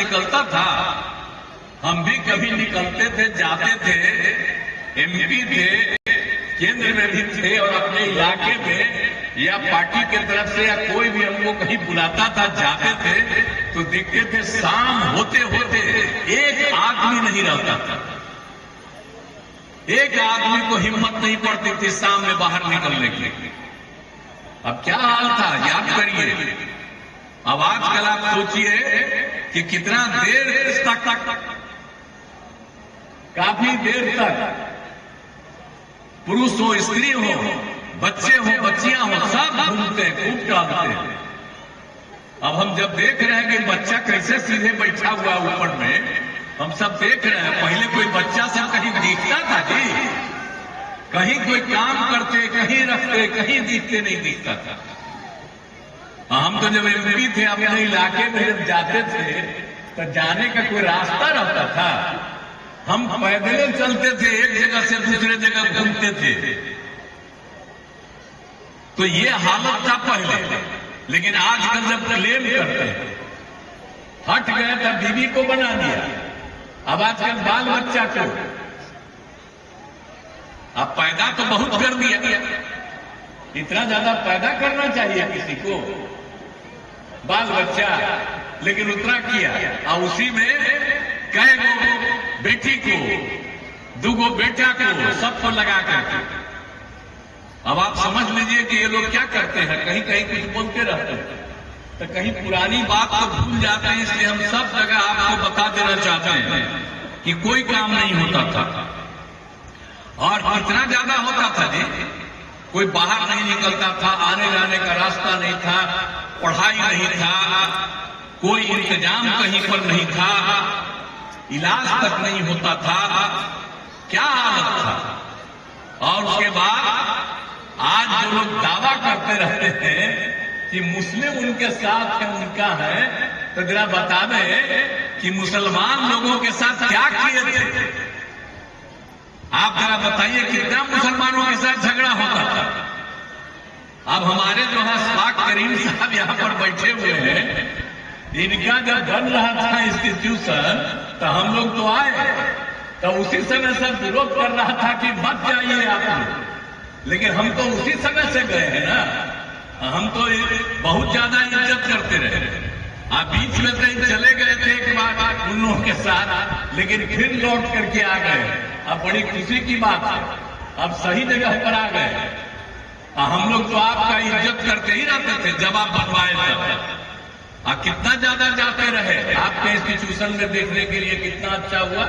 निकलता था। हम भी कभी निकलते थे, जाते थे, एमपी थे, केंद्र में भी थे और अपने इलाके में या पार्टी के तरफ से या कोई भी हमको कहीं बुलाता था, जाते थे तो देखते थे शाम होते होते एक आदमी नहीं रहता था। एक आदमी को हिम्मत नहीं पड़ती थी शाम में बाहर निकलने की। अब क्या हाल था याद करिए। अब आजकल आप सोचिए कि कितना देर तक, काफी देर तक पुरुष हो, स्त्री हो, बच्चे हो, बच्चियां हो, सब घूमते हैं, खूब टहलते हैं। अब हम जब देख रहे हैं कि बच्चा कैसे सीधे बैठा हुआ ऊपर में, हम सब देख रहे हैं। पहले कोई बच्चा सब कहीं दिखता था जी, कहीं कोई काम करते, कहीं रखते, कहीं दिखते नहीं दिखता था। हम तो जब एमपी थे अपने इलाके में जब जाते थे तो जाने का कोई रास्ता रहता था। हम पैदल चलते थे, एक जगह से दूसरे जगह घूमते थे। तो ये हालत था पहले। लेकिन आजकल जब क्लेम करते हैं, हट गए तब बीवी को बना दिया, अब आजकल बाल बच्चा को, अब पैदा तो बहुत कर दिया। इतना ज्यादा पैदा करना चाहिए किसी को, बाल बच्चा, लेकिन उतना किया। और उसी में कई गो बेटी को, दूगो बेटा को, सबको लगा करके। अब आप समझ लीजिए कि ये लोग क्या करते हैं, कहीं कहीं कुछ बोलते रहते हैं तो कहीं पुरानी बात को भूल जाते हैं। इसलिए हम सब जगह आपको बता देना चाहते हैं कि कोई काम नहीं होता था। और कितना ज्यादा होता था जी, कोई बाहर नहीं निकलता था, आने जाने का रास्ता नहीं था, पढ़ाई नहीं था, कोई इंतजाम कहीं पर नहीं था, इलाज तक नहीं होता था। क्या हालत था। और उसके बाद आज जो लोग दावा करते रहते हैं कि मुस्लिम उनके साथ है, उनका है, तो जरा बता दें कि मुसलमान लोगों के साथ क्या किए थे। आप जरा बताइए कितना मुसलमानों के साथ झगड़ा होता था। अब हमारे जो है अशफाक करीम साहब यहां पर बैठे हुए हैं, इनका जब बन रहा था इंस्टीट्यूशन तो हम लोग तो आए, तो उसी समय सब विरोध कर रहा था कि मत जाइए आप लोग। लेकिन हम तो उसी समय से गए हैं ना, हम तो बहुत ज्यादा इज्जत करते रहे। आप बीच में कहीं चले गए थे एक बार उन लोगों के साथ, लेकिन फिर लौट करके आ गए। अब बड़ी खुशी की बात है, अब सही जगह पर आ गए। हम लोग तो आपका इज्जत करते ही रहते थे जब आप बनवाए थे। कितना ज्यादा जाते रहे आपके इंस्टीट्यूशन में देखने के लिए, कितना अच्छा हुआ।